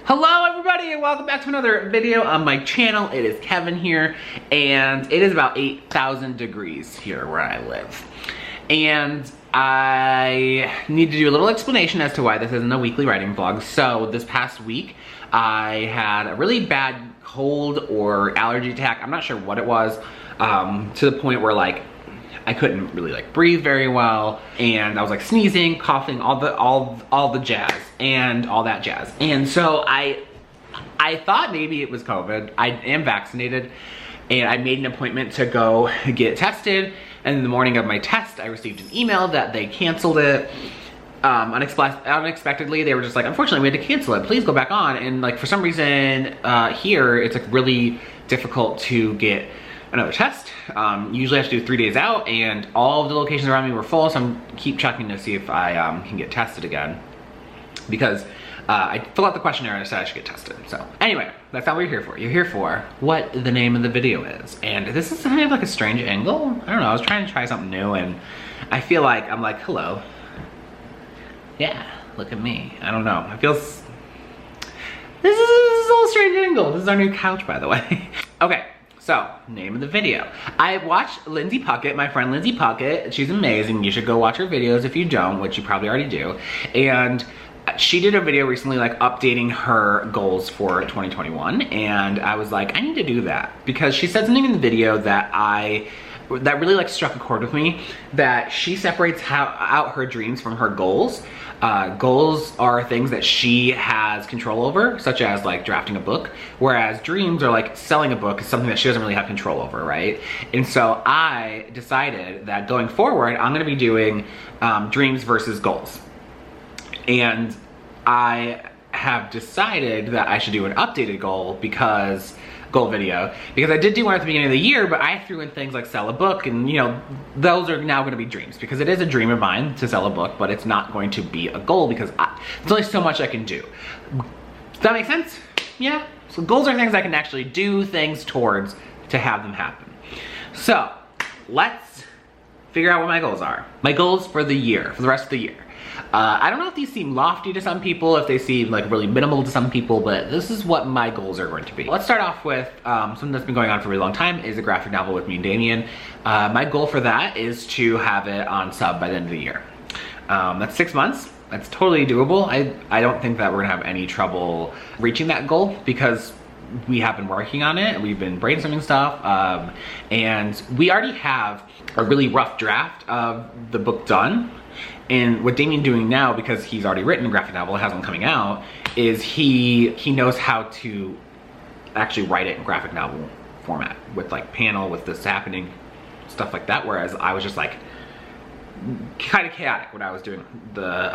Hello everybody and welcome back to another video on my channel. It is Kevin here and it is about 8,000 degrees here where I live. And I need to do a little explanation as to why this isn't a weekly writing vlog. So this past week I had a really bad cold or allergy attack. I'm not sure what it was, to the point where like I couldn't really breathe very well, and I was sneezing, coughing, all the jazz and all that jazz. And so I thought maybe it was COVID. I am vaccinated, and I made an appointment to go get tested. And in the morning of my test, I received an email that they canceled it unexpectedly. They were just like, unfortunately, we had to cancel it. Please go back on. And for some reason here, it's really difficult to get another test. Usually I have to do 3 days out, and all of the locations around me were full, so I'm keep checking to see if I can get tested again, because I filled out the questionnaire and I said I should get tested. So anyway, that's not what you're here for. You're here for what the name of the video is. And this is kind of a strange angle. I don't know, I was trying to try something new, and I feel like I'm hello. Yeah, look at me. I don't know, I feel this is a little strange angle. This is our new couch, by the way. Okay. So, name of the video. I watched Lindsay Puckett, my friend Lindsay Puckett. She's amazing. You should go watch her videos if you don't, which you probably already do. And she did a video recently updating her goals for 2021. And I was like, I need to do that. Because she said something in the video that really struck a chord with me, that she separates out her dreams from her goals. Goals are things that she has control over, such as drafting a book, whereas dreams are selling a book is something that she doesn't really have control over, right? And so I decided that going forward, I'm gonna be doing dreams versus goals. And I have decided that I should do an updated goal video, because I did do one at the beginning of the year, but I threw in things like sell a book, and those are now going to be dreams, because it is a dream of mine to sell a book, but it's not going to be a goal because there's only so much I can do. Does that make sense? Yeah. So goals are things I can actually do things towards to have them happen. So let's figure out what my goals are. My goals for the year, for the rest of the year. I don't know if these seem lofty to some people, if they seem really minimal to some people, but this is what my goals are going to be. Let's start off with something that's been going on for a really long time, is a graphic novel with me and Damian. My goal for that is to have it on sub by the end of the year. That's 6 months. That's totally doable. I don't think that we're gonna have any trouble reaching that goal, because we have been working on it, we've been brainstorming stuff, and we already have a really rough draft of the book done. And what Damian's doing now, because he's already written a graphic novel, it has one coming out, is he knows how to actually write it in graphic novel format, with panel, with this happening, stuff like that, whereas I was just kind of chaotic when I was doing the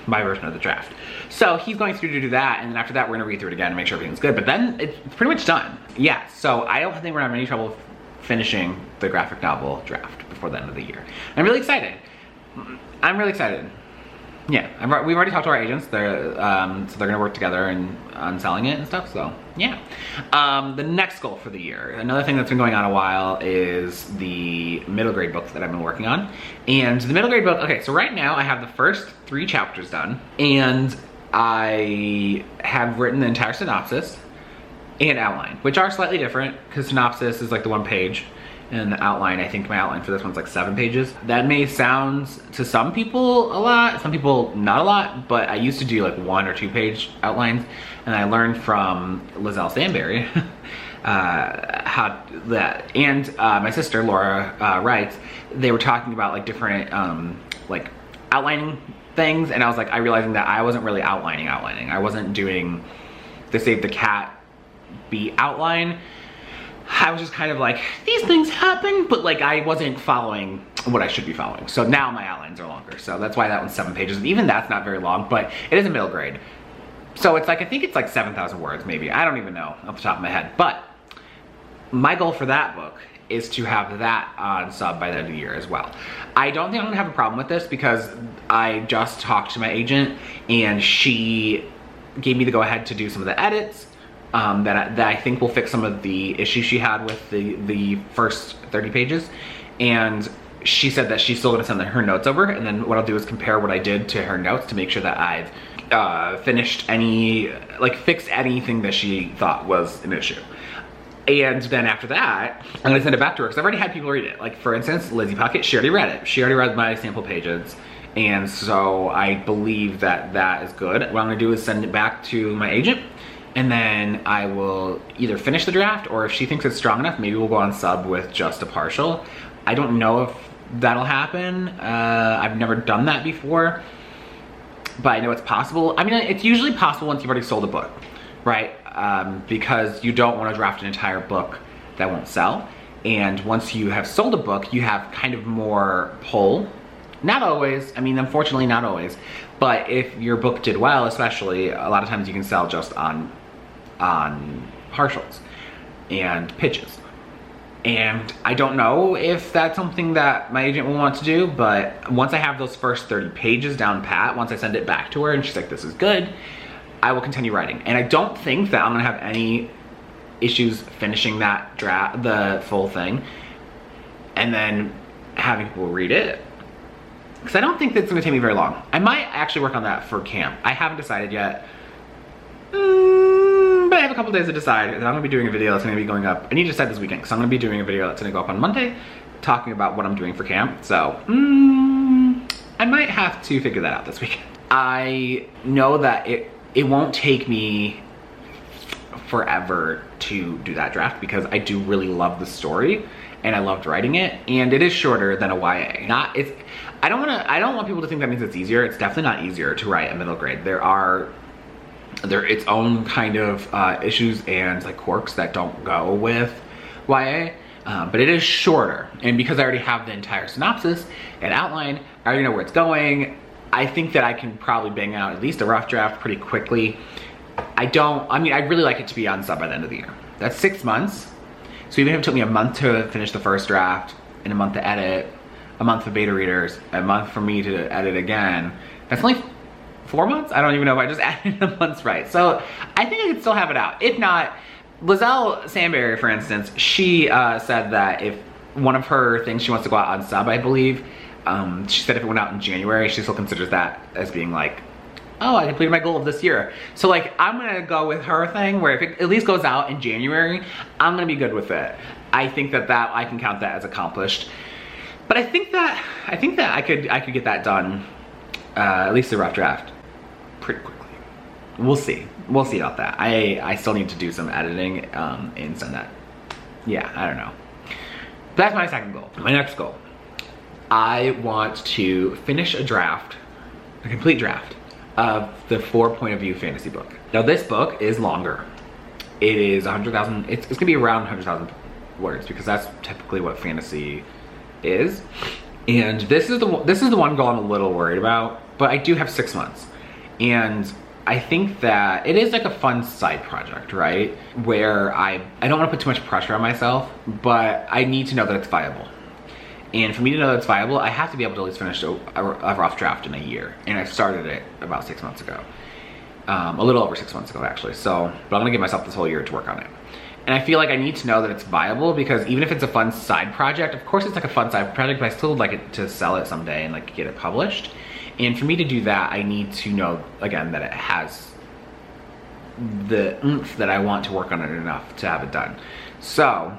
my version of the draft. So he's going through to do that, and then after that we're gonna read through it again and make sure everything's good, but then it's pretty much done. Yeah, so I don't think we're gonna have any trouble finishing the graphic novel draft before the end of the year. I'm really excited. I'm really excited. Yeah, we've already talked to our agents. So they're gonna work together on selling it and stuff, so yeah. The next goal for the year, another thing that's been going on a while, is the middle grade book that I've been working on. And the middle grade book, okay, so right now I have the first 3 chapters done, and I have written the entire synopsis and outline, which are slightly different, because synopsis is the 1 page, and the outline, I think my outline for this one's 7 pages. That may sound to some people a lot, some people not a lot, but I used to do 1 or 2 page outlines, and I learned from Lizelle Stanberry how that, and my sister Laura writes, they were talking about different outlining things, and I was I realizing that I wasn't really outlining. I wasn't doing the Save the Cat beat outline. I was just kind of these things happen, but I wasn't following what I should be following. So now my outlines are longer. So that's why that one's 7 pages. Even that's not very long, but it is a middle grade. So it's I think it's 7,000 words maybe. I don't even know off the top of my head. But my goal for that book is to have that on sub by the end of the year as well. I don't think I'm gonna have a problem with this, because I just talked to my agent and she gave me the go ahead to do some of the edits. That I think will fix some of the issues she had with the first 30 pages. And she said that she's still gonna send her notes over, and then what I'll do is compare what I did to her notes to make sure that I've fixed anything that she thought was an issue. And then after that, I'm gonna send it back to her because I've already had people read it. Like for instance, Lizzie Puckett, she already read it. She already read my sample pages. And so I believe that that is good. What I'm gonna do is send it back to my agent, and then I will either finish the draft, or if she thinks it's strong enough, maybe we'll go on sub with just a partial. I don't know if that'll happen. I've never done that before, but I know it's possible. I mean, it's usually possible once you've already sold a book, right? Because you don't want to draft an entire book that won't sell. And once you have sold a book, you have kind of more pull. Not always, I mean, unfortunately not always, but if your book did well, especially, a lot of times you can sell just on partials and pitches. And I don't know if that's something that my agent will want to do, but once I have those first 30 pages down pat, once I send it back to her and she's like, this is good, I will continue writing. And I don't think that I'm gonna have any issues finishing that draft, the full thing, and then having people read it. Because I don't think that's gonna take me very long. I might actually work on that for camp. I haven't decided yet. But I have a couple days to decide. I'm gonna be doing a video that's gonna be going up. I need to decide this weekend, because I'm gonna be doing a video that's gonna go up on Monday, talking about what I'm doing for camp. So, I might have to figure that out this weekend. I know that it won't take me forever to do that draft, because I do really love the story and I loved writing it, and it is shorter than a YA. I don't want people to think that means it's easier. It's definitely not easier to write a middle grade. There are its own kind of issues and like quirks that don't go with YA, but it is shorter. And because I already have the entire synopsis and outline, I already know where it's going. I think that I can probably bang out at least a rough draft pretty quickly. I'd really like it to be on sub by the end of the year. That's 6 months. So even if it took me a month to finish the first draft, and a month to edit, a month for beta readers, a month for me to edit again, that's only 4 months? I don't even know if I just added a month's right. So I think I could still have it out. If not, Lizelle Sandberry, for instance, she said that if one of her things she wants to go out on sub, I believe, she said if it went out in January, she still considers that as being like, oh, I completed my goal of this year. So like, I'm gonna go with her thing where if it at least goes out in January, I'm gonna be good with it. I think that I can count that as accomplished. But I think that I could get that done, at least a rough draft, pretty quickly. We'll see. We'll see about that. I still need to do some editing and send that. Yeah, I don't know. But that's my second goal. My next goal. I want to finish a draft, a complete draft, of the 4 Point of View fantasy book. Now this book is longer. It is 100,000, it's gonna be around 100,000 words, because that's typically what fantasy is. And this is the one goal I'm a little worried about, but I do have 6 months. And I think that it is like a fun side project, right? Where I don't wanna put too much pressure on myself, but I need to know that it's viable. And for me to know that it's viable, I have to be able to at least finish a rough draft in a year. And I started it about 6 months ago. A little over 6 months ago, actually. So, but I'm gonna give myself this whole year to work on it. And I feel like I need to know that it's viable, because even if it's a fun side project, of course it's like a fun side project, but I still would like it to sell it someday and like get it published. And for me to do that, I need to know, again, that it has the oomph that I want to work on it enough to have it done. So,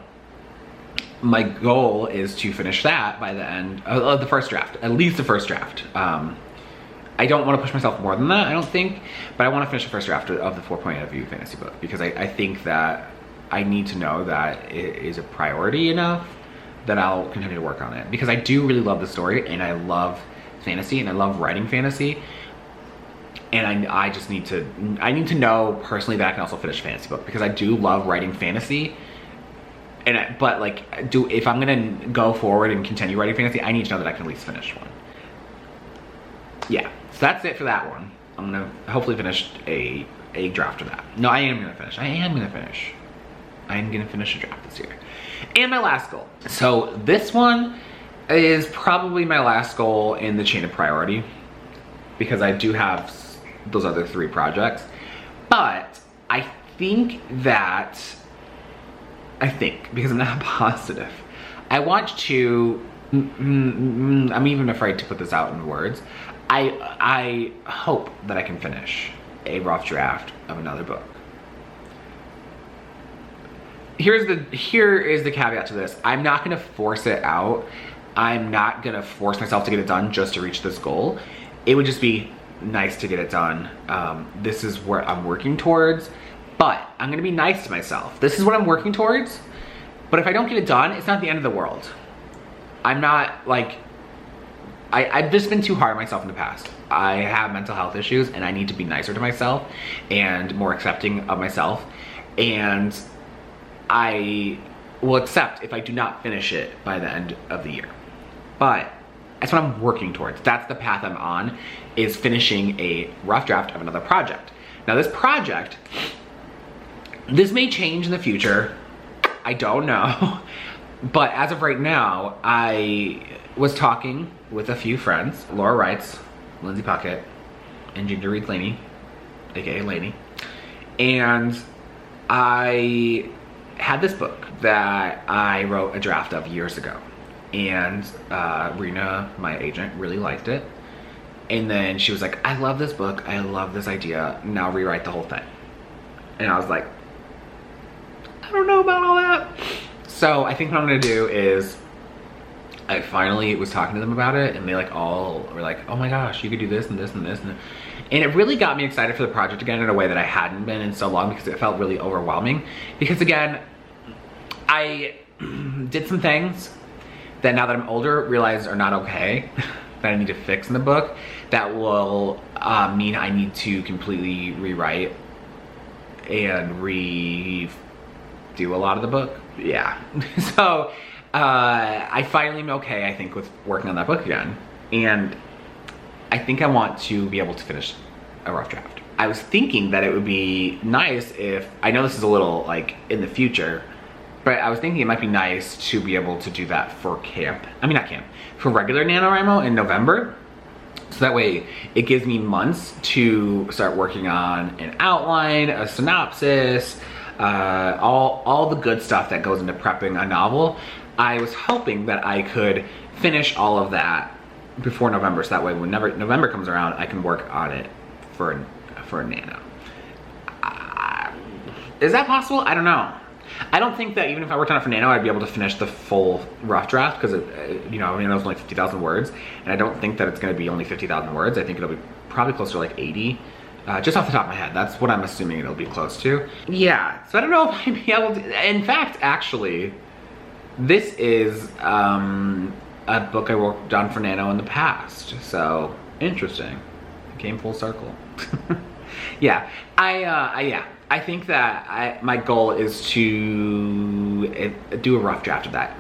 my goal is to finish that by the end of the first draft, at least the first draft. I don't want to push myself more than that, I don't think, but I want to finish the first draft of the 4 Point of View fantasy book, because I think that I need to know that it is a priority enough that I'll continue to work on it, because I do really love the story, and I love fantasy, and I love writing fantasy, and I just need to know personally that I can also finish a fantasy book, because I do love writing fantasy. But like, if I'm gonna go forward and continue writing fantasy, I need to know that I can at least finish one. Yeah, so that's it for that one. I'm gonna hopefully finish a draft of that. No, I am gonna finish. I am gonna finish a draft this year. And my last goal. So this one is probably my last goal in the chain of priority, because I do have those other 3 projects. But I think, because I'm not positive, I want to, I'm even afraid to put this out in words. I hope that I can finish a rough draft of another book. Here is the caveat to this. I'm not gonna force it out. I'm not gonna force myself to get it done just to reach this goal. It would just be nice to get it done. This is where I'm working towards, but I'm gonna be nice to myself. This is what I'm working towards, but if I don't get it done, it's not the end of the world. I'm not like, I've just been too hard on myself in the past. I have mental health issues and I need to be nicer to myself and more accepting of myself. And I will accept if I do not finish it by the end of the year. But that's what I'm working towards. That's the path I'm on, is finishing a rough draft of another project. Now this project, this may change in the future. I don't know. But as of right now, I was talking with a few friends, Laura Wrights, Lindsay Puckett, and Ginger Reed Laney, aka Laney. And I had this book that I wrote a draft of years ago. And Rena, my agent, really liked it. And then she was like, I love this book, I love this idea, now rewrite the whole thing. And I was like, I don't know about all that. So I think what I'm gonna do is, I finally was talking to them about it and they like all were like, oh my gosh, you could do this and this and this. And it really got me excited for the project again in a way that I hadn't been in so long, because it felt really overwhelming. Because again, I did some things that now that I'm older, realize are not okay, that I need to fix in the book, that will mean I need to completely rewrite and redo a lot of the book. Yeah, so I finally am okay, I think, with working on that book again. And I think I want to be able to finish a rough draft. I was thinking that it would be nice if, I know this is a little like in the future, but I was thinking it might be nice to be able to do that for camp. I mean, not camp, for regular NaNoWriMo in November. So that way it gives me months to start working on an outline, a synopsis, all the good stuff that goes into prepping a novel. I was hoping that I could finish all of that before November, so that way whenever November comes around, I can work on it for a Nano. Is that possible? I don't know. I don't think that even if I worked on it for Nano, I'd be able to finish the full rough draft, because you know, Nano's only 50,000 words, and I don't think that it's going to be only 50,000 words. I think it'll be probably closer to like 80. Just off the top of my head, that's what I'm assuming it'll be close to. Yeah, so I don't know if I'd be able to. In fact, actually, this is a book I worked on for Nano in the past. So interesting. It came full circle. Yeah, I think that my goal is to do a rough draft of that.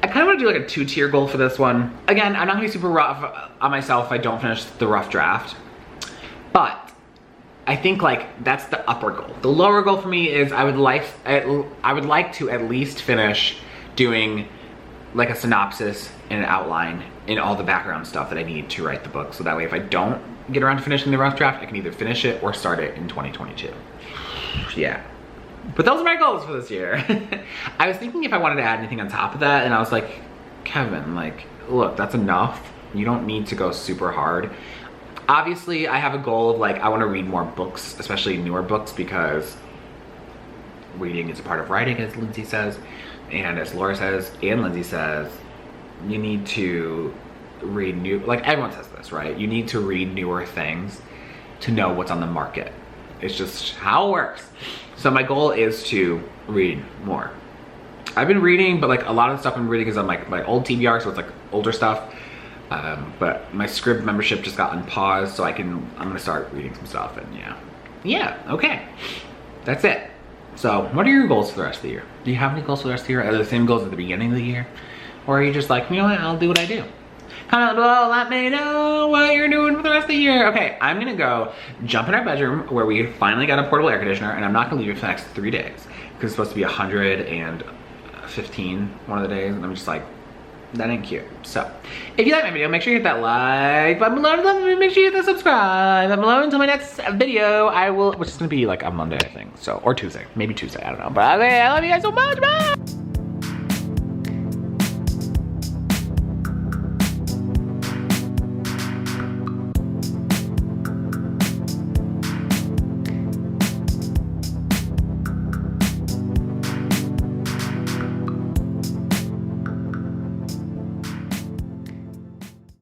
I kind of want to do like a 2-tier goal for this one. Again, I'm not gonna be super rough on myself if I don't finish the rough draft, but I think like that's the upper goal. The lower goal for me is I would like to at least finish doing like a synopsis and an outline and all the background stuff that I need to write the book. So that way if I don't get around to finishing the rough draft, I can either finish it or start it in 2022. Yeah. But those are my goals for this year. I was thinking if I wanted to add anything on top of that, and I was like, Kevin, like, look, that's enough. You don't need to go super hard. Obviously, I have a goal of like, I want to read more books, especially newer books, because reading is a part of writing, as Lindsay says, and as Laura says, and Lindsay says, you need to read new, like everyone says this, right? You need to read newer things to know what's on the market. It's just how it works. So my goal is to read more. I've been reading, but like a lot of the stuff I'm reading is on my old TBR, so it's like older stuff. But my Scribd membership just got unpaused, so I'm gonna start reading some stuff, and yeah, okay. That's it. So what are your goals for the rest of the year? Do you have any goals for the rest of the year? Are they the same goals at the beginning of the year? Or are you just like, you know what, I'll do what I do? Comment below, let me know what you're doing for the rest of the year. Okay, I'm gonna go jump in our bedroom where we finally got a portable air conditioner, and I'm not gonna leave it for the next 3 days because it's supposed to be 115 one of the days, and I'm just like, that ain't cute. So, if you like my video, make sure you hit that like button below, and make sure you hit the subscribe button below. Until my next video, which is gonna be like on Monday, I think, so, or Tuesday, maybe Tuesday, I don't know. But okay, I love you guys so much, bye!